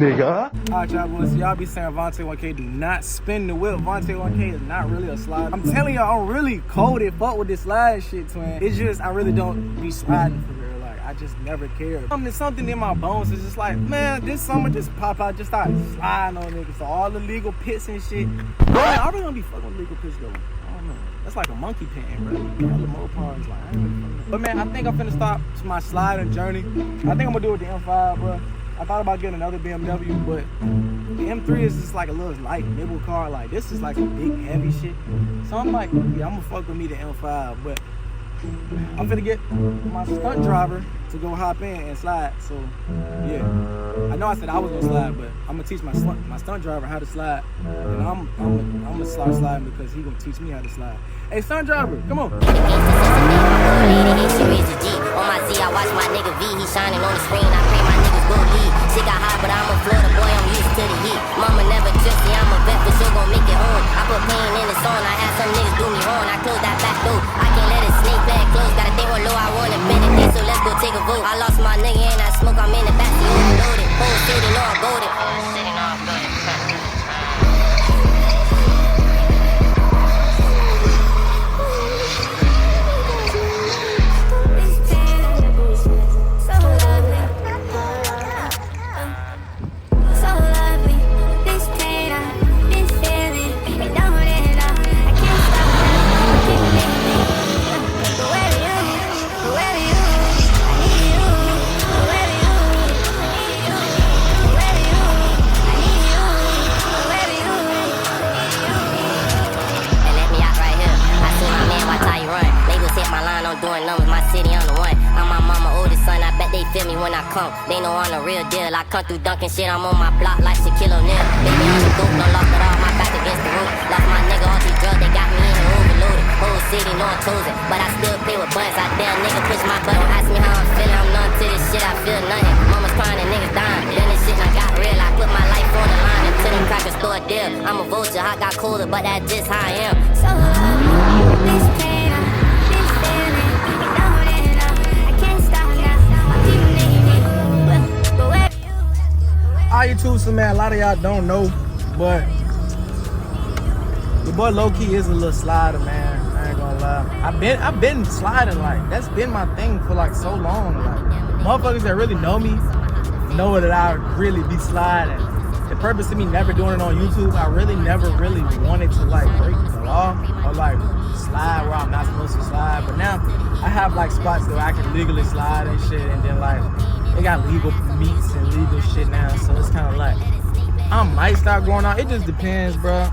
nigga. Alright, y'all boys, y'all be saying Vontae 1K, do not spin the whip. Vontae 1K is not really a slide. I'm telling y'all, I'm really cold and fuck with this slide shit, twin. It's just, I really don't be sliding for real. Like, I just never cared. There's something in my bones. It's just like, man, this summer just pop out, just started sliding on niggas. So all the legal pits and shit. I really don't be fucking with legal pits though. I don't know. That's like a monkey pen, bro. All the Mopars, like, I ain't really fucking with it. But man, I think I'm finna stop my sliding journey. I think I'm gonna do it with the M5, bro. I thought about getting another BMW, but the M3 is just like a little light nibble car. Like, this is like some big heavy shit. So I'm like, yeah, I'm gonna fuck with me the M5, but I'm finna get my stunt driver to go hop in and slide. So yeah, I know I said I was gonna slide, but I'm gonna teach my stunt driver how to slide, and I'm gonna start sliding because he gonna teach me how to slide. Hey, stunt driver, come on. On my Z, I watch my nigga V, he shining on the screen. I pray my niggas go lead. Shit got hot, but I'm a Florida boy, I'm used to the heat. Mama never trusted, I'm a vet, for sure gon' make it home. I put pain in the song, I had some niggas do me wrong. I closed that back door, I can't let it snake back close. Gotta think what low, I wanna bend it, so let's go take a vote. I lost my nigga and I smoke, I'm in the back, you overloaded. Whole city know I goaded. When I come, they know I'm the real deal. I come through dunking shit, I'm on my block like Shaquille O'Neal. Baby, I'm the dope, no lost it all, my back against the roof. Lost my nigga, all these drugs, they got me in the overloaded. Whole city know I'm chosen, but I still play with buttons. I dare nigga push my button. Ask me how I'm feeling, I'm numb to this shit, I feel nothing. Mama's crying and niggas dying, then this shit I got real. I put my life on the line until them crackers store a deal. I'm a vulture, I got colder, but that's just how I am. So this pain, this feeling, you know that I can't stop now. All YouTube, so man, a lot of y'all don't know, but your boy low-key is a little slider, man. I ain't gonna lie. I've been sliding, like, that's been my thing for like so long. Like, motherfuckers that really know me know that I really be sliding. The purpose of me never doing it on YouTube, I really never really wanted to like break the law or like slide where I'm not supposed to slide. But now I have like spots that I can legally slide and shit, and then like they got legal meets and legal shit now, so it's kind of like I might start going out. It just depends, bro.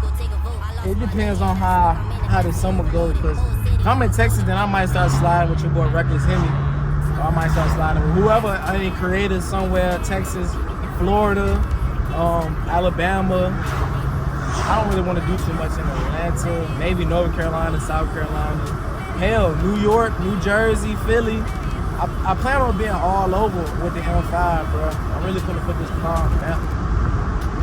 It depends on how the summer goes. Because if I'm in Texas, then I might start sliding with your boy Reckless Hemi, or I might start sliding with whoever, any creators somewhere, Texas, Florida, Alabama. I don't really want to do too much in Atlanta, maybe North Carolina, South Carolina, hell, New York, New Jersey, Philly. I plan on being all over with the M5, bro. I'm really gonna put this car on the map.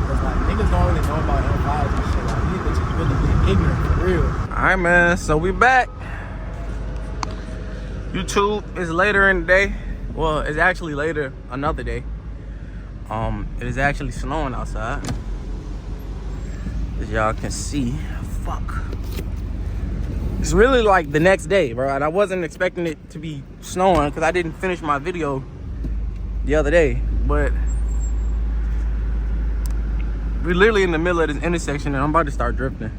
Because like niggas don't really know about M5s and shit. Like these bitches really be ignorant for real. Alright, man, so we back. YouTube is later in the day. Well, it's actually later another day. It is actually snowing outside, as y'all can see. Fuck. It's really like the next day, bro, and I wasn't expecting it to be snowing because I didn't finish my video the other day. But we're literally in the middle of this intersection and I'm about to start drifting.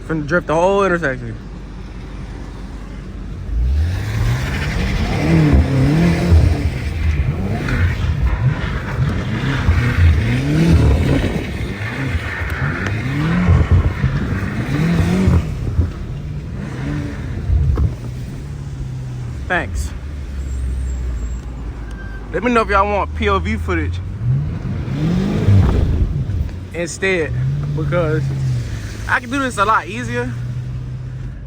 Finna drift the whole intersection. Thanks. Let me know if y'all want POV footage instead, because I can do this a lot easier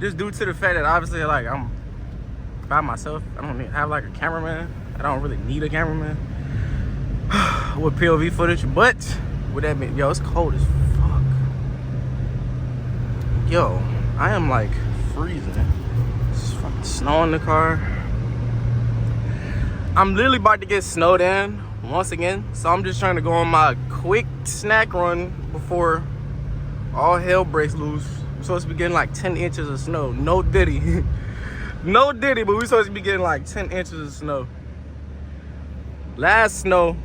just due to the fact that obviously like I'm by myself. I don't have like a cameraman. I don't really need a cameraman with POV footage. But with that mean, yo, it's cold as fuck. Yo, I am like freezing. It's fucking snow in the car. I'm literally about to get snowed in once again. So I'm just trying to go on my quick snack run before all hell breaks loose. We're supposed to be getting like 10 inches of snow. No diddy. No diddy, but we're supposed to be getting like 10 inches of snow. Last snow,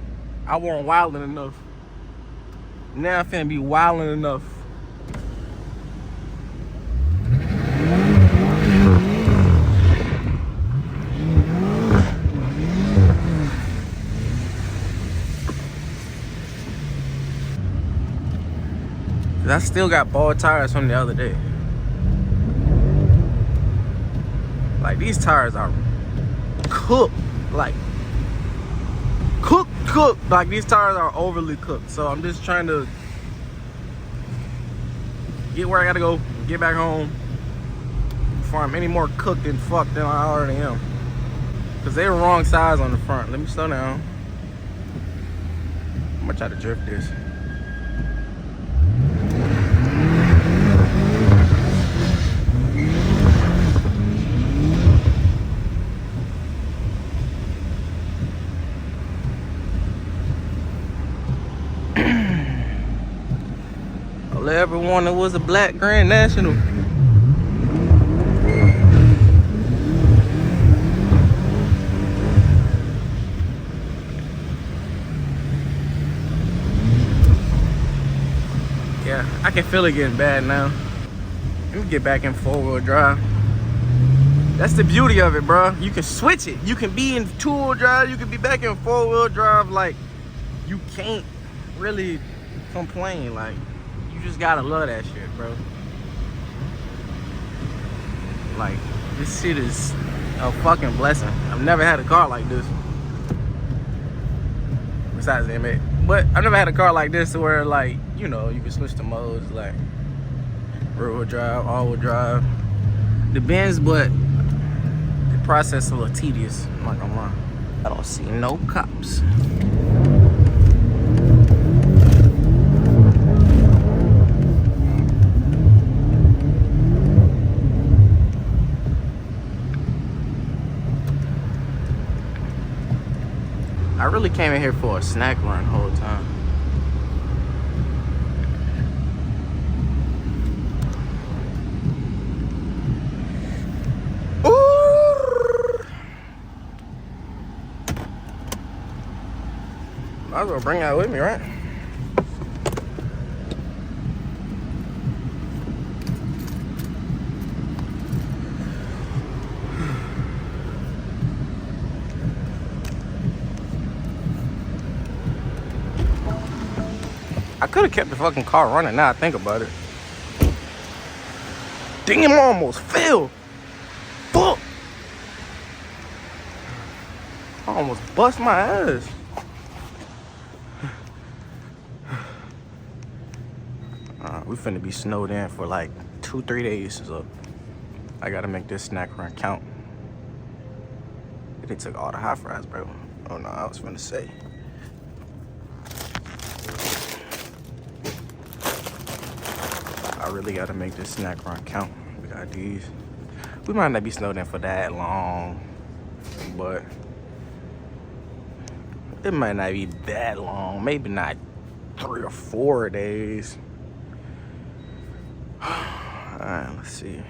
I wasn't wilding enough. Now I'm finna be wilding enough. I still got bald tires from the other day. Like, these tires are cooked. Like, cooked. Like, these tires are overly cooked. So I'm just trying to get where I gotta go, get back home before I'm any more cooked and fucked than I already am. Cause they were wrong size on the front. Let me slow down. I'm gonna try to drift this. Everyone that was a black Grand National. Yeah, I can feel it getting bad now. Let me get back in 4-wheel drive. That's the beauty of it, bro. You can switch it. You can be in 2-wheel drive. You can be back in 4-wheel drive. Like, you can't really complain. Like, you just gotta love that shit, bro. Like, this shit is a fucking blessing. I've never had a car like this. Besides the M8. But I've never had a car like this where, like, you know, you can switch the modes, like rear-wheel drive, all-wheel drive. The Benz, but the process is a little tedious. I'm not gonna lie. I don't see no cops. I really came in here for a snack run the whole time. Ooh! Might as well bring that with me, right? I could have kept the fucking car running now I think about it. Damn, I almost fell. Fuck. I almost bust my ass. We finna be snowed in for like 2-3 days, so I gotta make this snack run count. They took all the hot fries, bro. Oh no, I was finna say. I really gotta make this snack run count. We got these. We might not be snowed in for that long, but it might not be that long. Maybe not 3 or 4 days. Alright, let's see.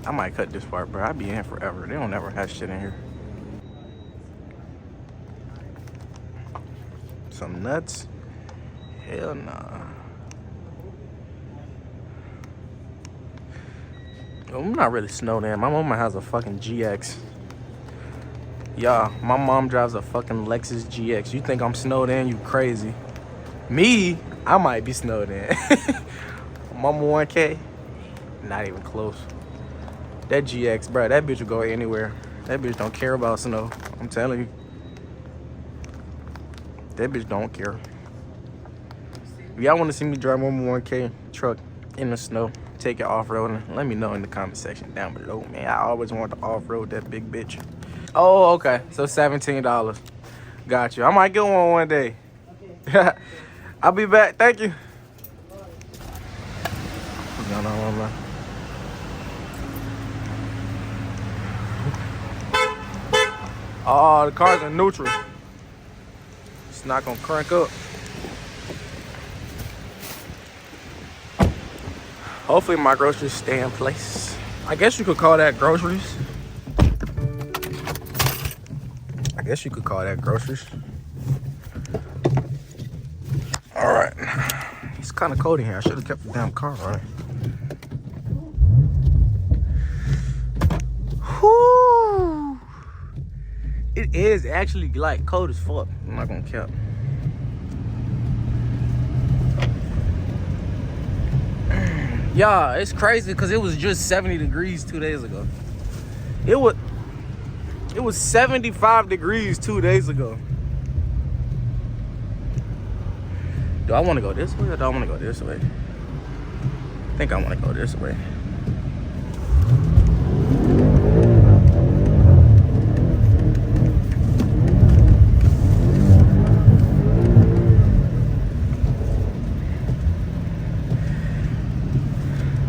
I might cut this part, bro. I'll be in here forever. They don't ever have shit in here. Some nuts? Hell nah. I'm not really snowed in. My mama has a fucking GX. Yeah, my mom drives a fucking Lexus GX. You think I'm snowed in? You crazy. Me, I might be snowed in. Mama 1K? Not even close. That GX, bro, that bitch will go anywhere. That bitch don't care about snow. I'm telling you. That bitch don't care. If y'all want to see me drive Mama 1K truck in the snow, take it off-roading, let me know in the comment section down below, man. I always wanted to off-road that big bitch. Oh, okay. So $17. Got you. I might get one day. Okay. I'll be back. Thank you. What's going on, man? Oh, the car's in neutral. It's not gonna crank up. Hopefully my groceries stay in place. I guess you could call that groceries. I guess you could call that groceries. All right. It's kind of cold in here. I should have kept the damn car running. Whew. It is actually like cold as fuck. I'm not gonna cap. Yeah, it's crazy because it was just 70 degrees 2 days ago. It was 75 degrees 2 days ago. Do I want to go this way or do I want to go this way? I think I want to go this way.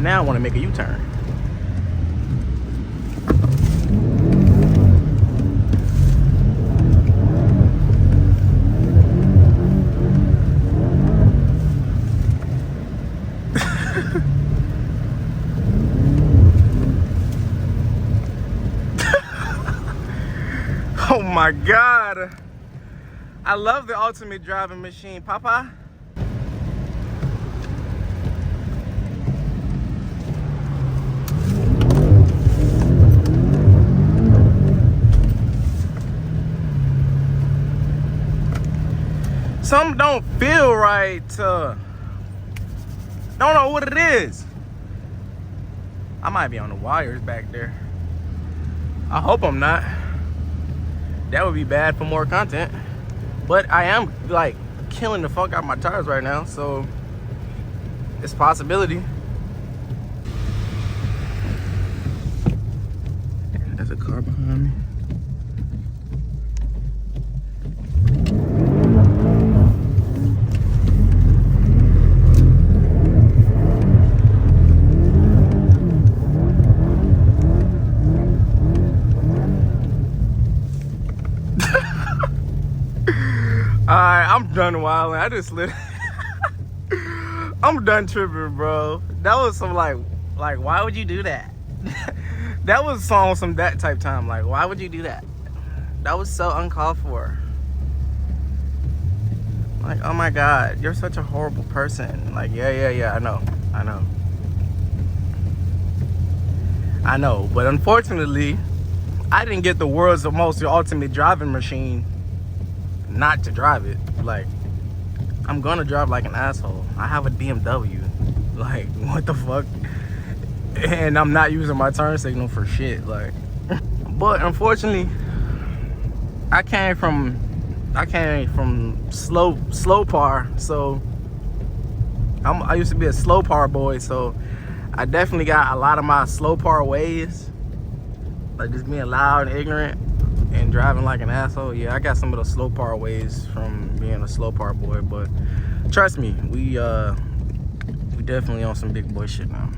Now I want to make a U-turn. Oh my God. I love the ultimate driving machine, Papa. Something don't feel right. Don't know what it is. I might be on the wires back there. I hope I'm not. That would be bad for more content. But I am like killing the fuck out of my tires right now, so it's a possibility. There's a car behind me. Alright, I'm done wilding. I just lit. I'm done tripping, bro. That was some like why would you do that? That was some that type time. Like, why would you do that? That was so uncalled for. Like, oh my God, you're such a horrible person. Like, yeah, I know. But unfortunately, I didn't get the world's most ultimate driving machine not to drive it. Like, I'm gonna drive like an asshole. I have a BMW. Like, what the fuck? And I'm not using my turn signal for shit. Like, but unfortunately, I came from slow par, so I used to be a slow par boy, so I definitely got a lot of my slow par ways, like just being loud and ignorant and driving like an asshole. Yeah, I got some of those slow par ways from being a slow par boy, but trust me, we definitely on some big boy shit now.